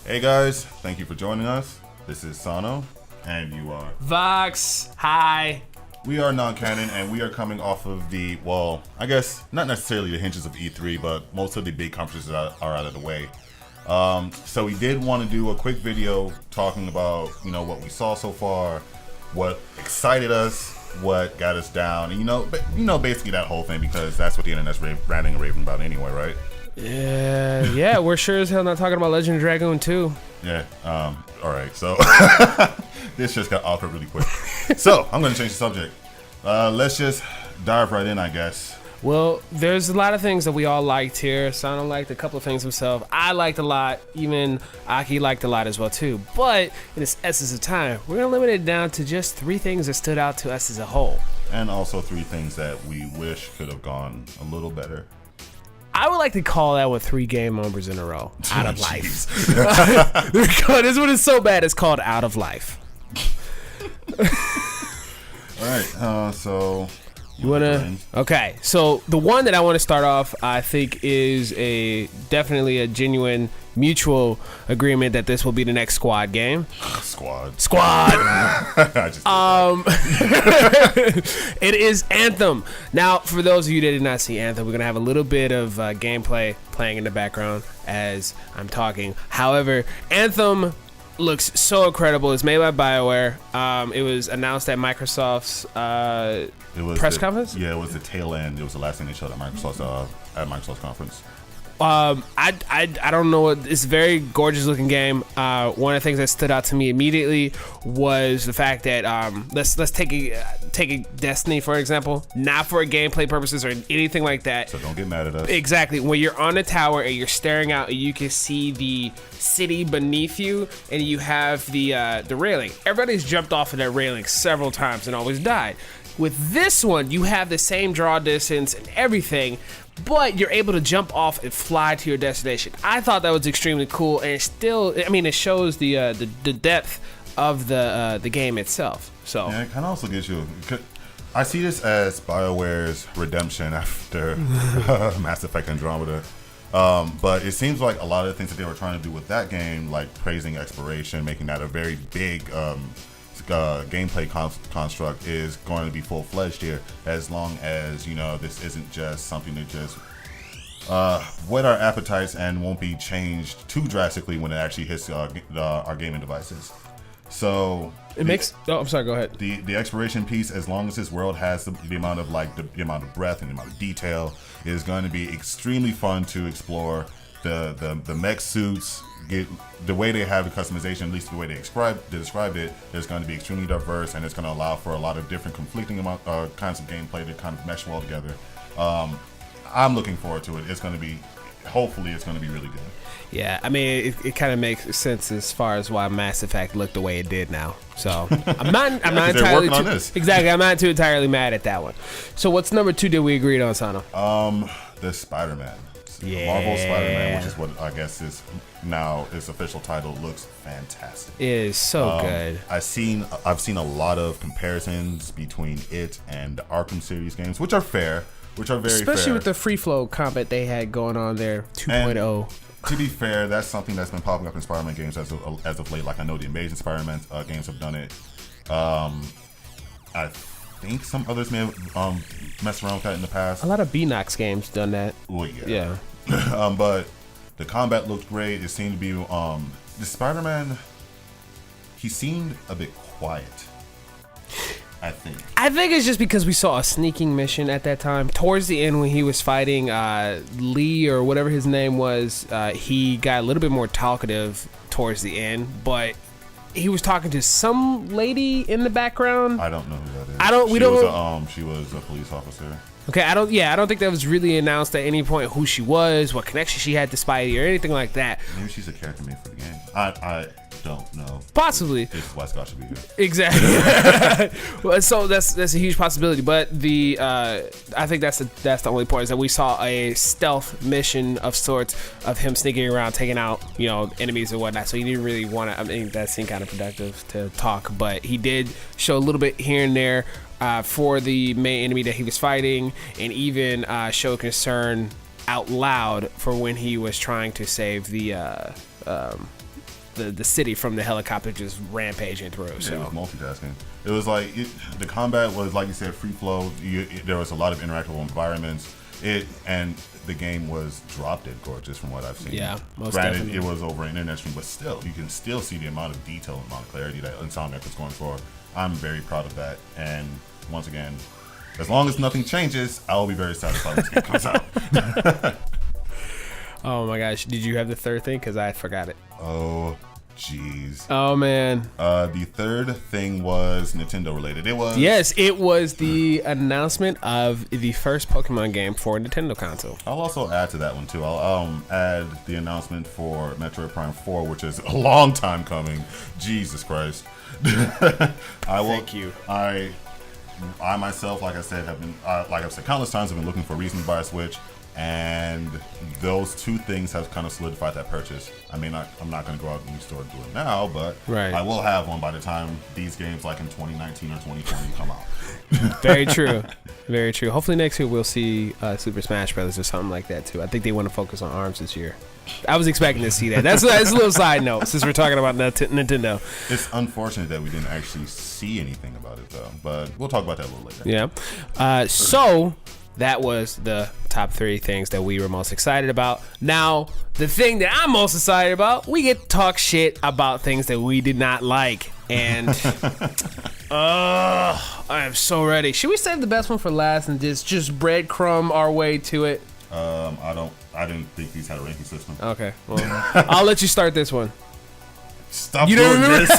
Hey guys, thank you for joining us. This is Sano, and you are Vox. Hi. We are non-canon, and we are coming off of the, well, I guess not necessarily the hinges of E3, but most of the big conferences are out of the way. So we did want to do a quick video talking about, what we saw so far, what excited us, what got us down, and basically that whole thing, because that's what the internet's ranting and raving about anyway, right? Yeah, we're sure as hell not talking about Legend of Dragoon 2. Yeah, all right, so this just got awkward really quick. So, I'm going to change the subject. Let's just dive right in, I guess. Well, there's a lot of things that we all liked here. Sano liked a couple of things himself. I liked a lot. Even Aki liked a lot as well, too. But in this essence of time, we're going to limit it down to just 3 things that stood out to us as a whole. And also 3 things that we wish could have gone a little better. I would like to call that with 3 game overs in a row. Out of life. This one is so bad, it's called Out of Life. All right, so you wanna? Okay, so the one that I want to start off, I think, is definitely a genuine mutual agreement that this will be the next Squad game. Squad. I just it is Anthem. Now, for those of you that did not see Anthem, we're gonna have a little bit of gameplay playing in the background as I'm talking. However, Anthem looks so incredible. It's made by BioWare. It was announced at Microsoft's press conference. Yeah, it was the tail end. It was the last thing they showed at Microsoft's conference. I don't know. It's a very gorgeous looking game. One of the things that stood out to me immediately was the fact that let's take a Destiny for example, not for gameplay purposes or anything like that. So don't get mad at us. Exactly. When you're on a tower and you're staring out, and you can see the city beneath you, and you have the railing. Everybody's jumped off of that railing several times and always died. With this one, you have the same draw distance and everything, but you're able to jump off and fly to your destination. I thought that was extremely cool, and it shows the depth of the game itself. So yeah, it kind of also gives you. I see this as BioWare's redemption after Mass Effect Andromeda. But it seems like a lot of the things that they were trying to do with that game, like praising exploration, making that a very big gameplay construct, is going to be full-fledged here, as long as this isn't just something that just whet our appetites and won't be changed too drastically when it actually hits our gaming devices. So I'm sorry, go ahead. The exploration piece, as long as this world has the amount of the amount of breadth and the amount of detail, is going to be extremely fun to explore. The mech suits, the way they have the customization, at least the way they described it, is going to be extremely diverse, and it's going to allow for a lot of different conflicting kinds of gameplay to kind of mesh well together. I'm looking forward to it. Hopefully it's going to be really good. Yeah, I mean, it kind of makes sense as far as why Mass Effect looked the way it did now. So I'm not entirely on this. Exactly. I'm not too entirely mad at that one. So what's number 2 that we agreed on, Sano? The Spider-Man. Yeah. Marvel Spider-Man, which is what I guess is now its official title, looks fantastic. It is so good. I've seen a lot of comparisons between it and the Arkham series games, which are fair, which are very fair. Especially with the free flow combat they had going on there, 2.0. To be fair, that's something that's been popping up in Spider-Man games as of late. Like, I know the Amazing Spider-Man games have done it. I think some others may have messed around with that in the past. A lot of B-Nox games done that. Well, yeah. But the combat looked great. It seemed to be the Spider-Man. He seemed a bit quiet, I think it's just because we saw a sneaking mission at that time. Towards the end, when he was fighting Lee or whatever his name was, he got a little bit more talkative towards the end, but he was talking to some lady in the background. I don't know who that is. She was a police officer. Okay, I don't think that was really announced at any point who she was, what connection she had to Spidey, or anything like that. Maybe she's a character made for the game. I don't know. Possibly. It's why Scott should be here. Exactly. Well, so that's a huge possibility. But I think that's the only point, is that we saw a stealth mission of sorts of him sneaking around, taking out enemies and whatnot. So he didn't really want to. I mean, that seemed kind of productive to talk, but he did show a little bit here and there for the main enemy that he was fighting, and even show concern out loud for when he was trying to save the the city from the helicopter just rampaging through. So it was multitasking. It was like the combat was, like you said, free flow. There was a lot of interactable environments. And the game was drop dead gorgeous from what I've seen. Yeah, most Granted, definitely. it was over an internet stream, but still, you can still see the amount of detail and amount of clarity that Insomniac was going for. I'm very proud of that. And once again, as long as nothing changes, I will be very satisfied when this game comes out. Oh my gosh, did you have the third thing? Because I forgot it. Oh, jeez. Oh man. The third thing was Nintendo related. It was the announcement of the first Pokemon game for a Nintendo console. I'll also add to that one too. I'll add the announcement for Metroid Prime 4, which is a long time coming. Jesus Christ. Thank you. I myself, like I said, have been like I've said countless times, have been looking for a reason to buy a Switch. And those two things have kind of solidified that purchase. I mean, I'm not going to go out to the store and do it now, but right. I will have one by the time these games, like in 2019 or 2020, come out. Very true. Very true. Hopefully next year we'll see Super Smash Brothers or something like that, too. I think they want to focus on ARMS this year. I was expecting to see that. That's a little side note, since we're talking about Nintendo. It's unfortunate that we didn't actually see anything about it, though. But we'll talk about that a little later. Yeah. So that was the top 3 things that we were most excited about. Now, the thing that I'm most excited about, we get to talk shit about things that we did not like. And I am so ready. Should we save the best one for last and just breadcrumb our way to it? I didn't think these had a ranking system. Okay. Well, I'll let you start this one. Stop doing this.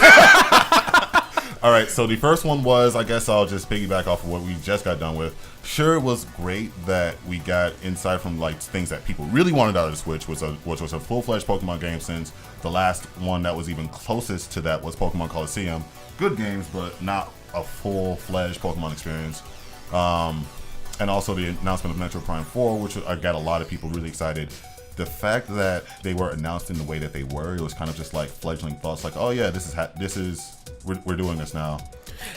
All right, so the first one was, I guess I'll just piggyback off of what we just got done with. Sure, it was great that we got insight from like things that people really wanted out of the Switch, which was a full-fledged Pokemon game, since the last one that was even closest to that was Pokemon Coliseum. Good games, but not a full-fledged Pokemon experience. And also the announcement of Metroid Prime 4, which I got a lot of people really excited. The fact that they were announced in the way that they were, it was kind of just like fledgling thoughts, like, oh yeah, we're doing this now.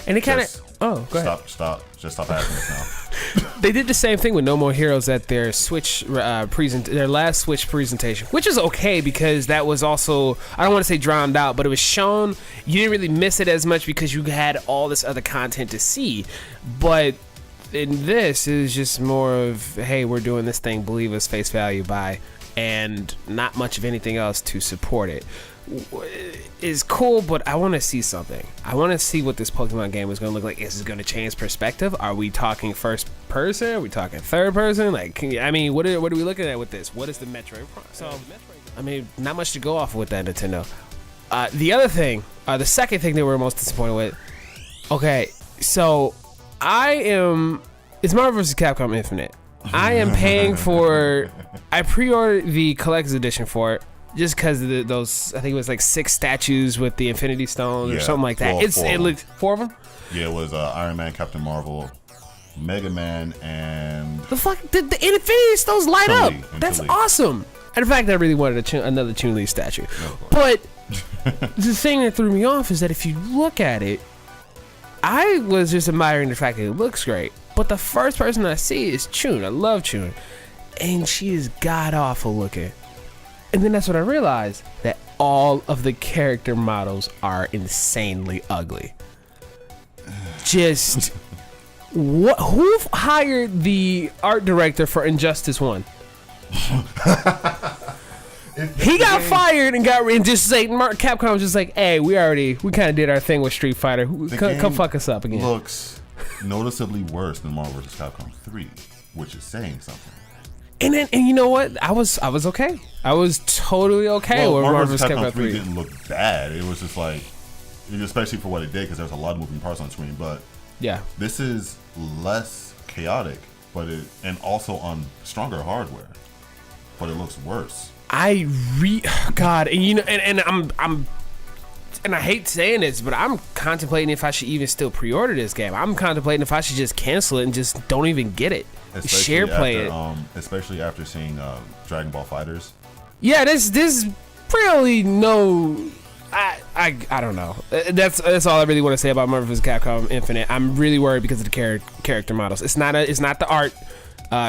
And it kind of, go ahead. Just stop asking us now. They did the same thing with No More Heroes at their Switch their last Switch presentation, which is okay because that was also, I don't want to say drowned out, but it was shown. You didn't really miss it as much because you had all this other content to see. But in this, it was just more of, hey, we're doing this thing, believe us, face value, buy, and not much of anything else to support it. Is cool, but I want to see something. I want to see what this Pokemon game is going to look like. Is it going to change perspective? Are we talking first person? Are we talking third person? Like, I mean, what are we looking at with this? What is the Metroid Prime? So, I mean, not much to go off with that Nintendo. The other thing, the second thing that we're most disappointed with. Okay, so it's Marvel vs. Capcom Infinite. I am paying I pre-ordered the collector's edition for it. Just because of those, I think it was like 6 statues with the Infinity Stones or something like that. It looked 4 of them. Yeah, it was Iron Man, Captain Marvel, Mega Man, and the Infinity Stones light Chun-Li, up. That's awesome. And in fact, I really wanted another Chun-Li statue. But the thing that threw me off is that if you look at it, I was just admiring the fact that it looks great. But the first person I see is Chun. I love Chun, and she is god awful looking. And then that's when I realized that all of the character models are insanely ugly. Just who hired the art director for Injustice 1? He got fired and just say Capcom was just like, hey, we kind of did our thing with Street Fighter. Come fuck us up again. Looks noticeably worse than Marvel vs. Capcom 3, which is saying something. And you know what? I was okay. I was totally okay with Marvel vs. Capcom Capcom 3 didn't look bad. It was just like, especially for what it did, because there was a lot of moving parts on screen. But yeah, this is less chaotic, and also on stronger hardware, but it looks worse. God, and you know, and I hate saying this, but I'm contemplating if I should even still pre-order this game. I'm contemplating if I should just cancel it and just don't even get it. Play it. Especially after seeing Dragon Ball FighterZ. Yeah, this really no. I don't know. That's all I really want to say about Marvel vs. Capcom Infinite. I'm really worried because of the character models. It's not the art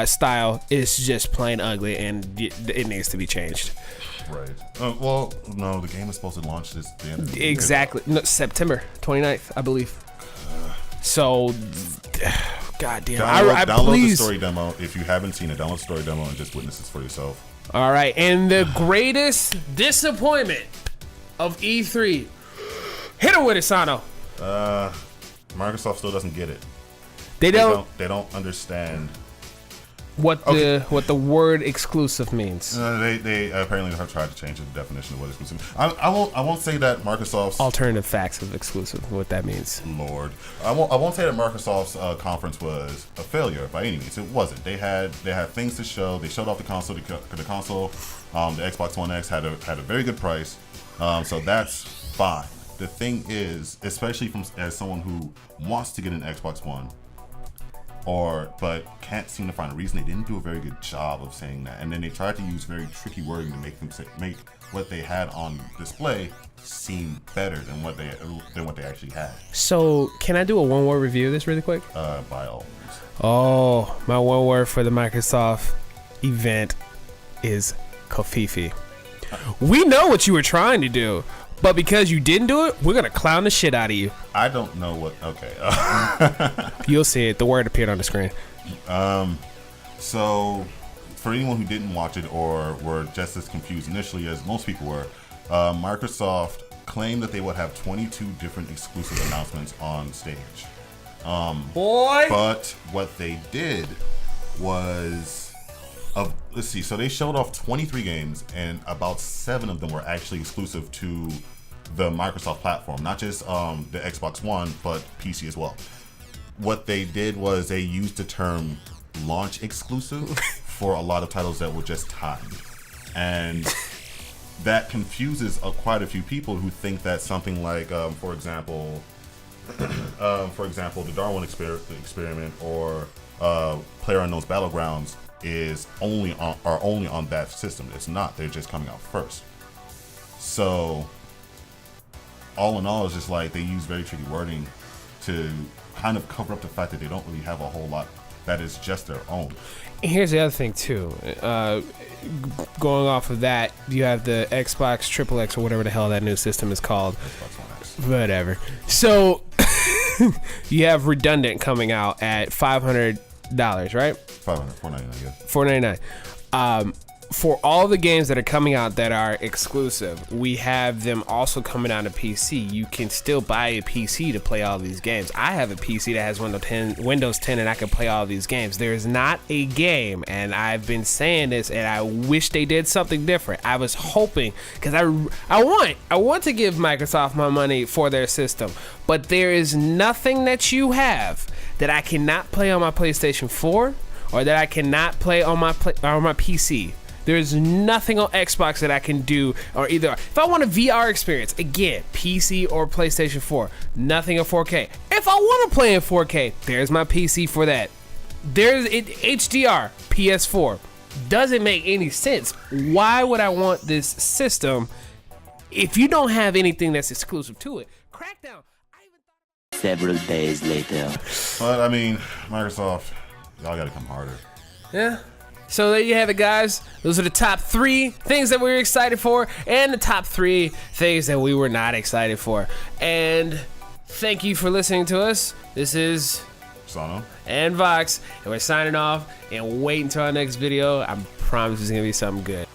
style. It's just plain ugly, and it needs to be changed. Right. Well, no, the game is supposed to launch this the end of the year. Exactly. No, September 29th, I believe. So, God damn. Download please. the story demo. If you haven't seen it, download the story demo and just witness this for yourself. All right. And the greatest disappointment of E3. Hit her with it, Sano. Microsoft still doesn't get it. They don't understand what the word exclusive means. They apparently have tried to change the definition of what exclusive. I won't say that Microsoft's alternative facts of exclusive. What that means. Lord, I won't say that Microsoft's conference was a failure by any means. It wasn't. They had things to show. They showed off the console. The console, the Xbox One X had a very good price. So that's fine. The thing is, especially as someone who wants to get an Xbox One, but can't seem to find a reason, they didn't do a very good job of saying that, and then they tried to use very tricky wording to make what they had on display seem better than what they actually had. So, can I do a one-word review of this really quick? By all means. Oh, my one word for the Microsoft event is Kofifi. We know what you were trying to do. But because you didn't do it, we're going to clown the shit out of you. I don't know what... Okay. You'll see it. The word appeared on the screen. So, for anyone who didn't watch it or were just as confused initially as most people were, Microsoft claimed that they would have 22 different exclusive announcements on stage. But what they did was... let's see. So they showed off 23 games, and about 7 of them were actually exclusive to the Microsoft platform, not just the Xbox One, but PC as well. What they did was they used the term launch exclusive for a lot of titles that were just timed, and that confuses quite a few people who think that something like, for example, the Darwin experiment or PlayerUnknown's Battlegrounds are only on that system. It's not. They're just coming out first. So all in all, it's just like they use very tricky wording to kind of cover up the fact that they don't really have a whole lot that is just their own. And here's the other thing too. Going off of that, you have the Xbox XXX or whatever the hell that new system is called. Xbox One X. Whatever. So you have Redundant coming out at $500, right? $499, yes. $499. For all the games that are coming out that are exclusive, we have them also coming out on PC. You can still buy a PC to play all these games. I have a PC that has Windows 10 and I can play all these games. There is not a game, and I've been saying this, and I wish they did something different. I was hoping, because I want to give Microsoft my money for their system, but there is nothing that you have that I cannot play on my PlayStation 4 or that I cannot play on my PC. There's nothing on Xbox that I can do, or either if I want a VR experience, again, PC or PlayStation 4, nothing in 4K. If I want to play in 4K, there's my PC for that. There's HDR, PS4. Doesn't make any sense. Why would I want this system if you don't have anything that's exclusive to it? Crackdown. Several days later. But I mean, Microsoft, y'all gotta come harder. Yeah. So there you have it, guys. Those are the top 3 things that we were excited for and the top 3 things that we were not excited for. And thank you for listening to us. This is Sano and Vox, and we're signing off and wait until our next video. I promise it's going to be something good.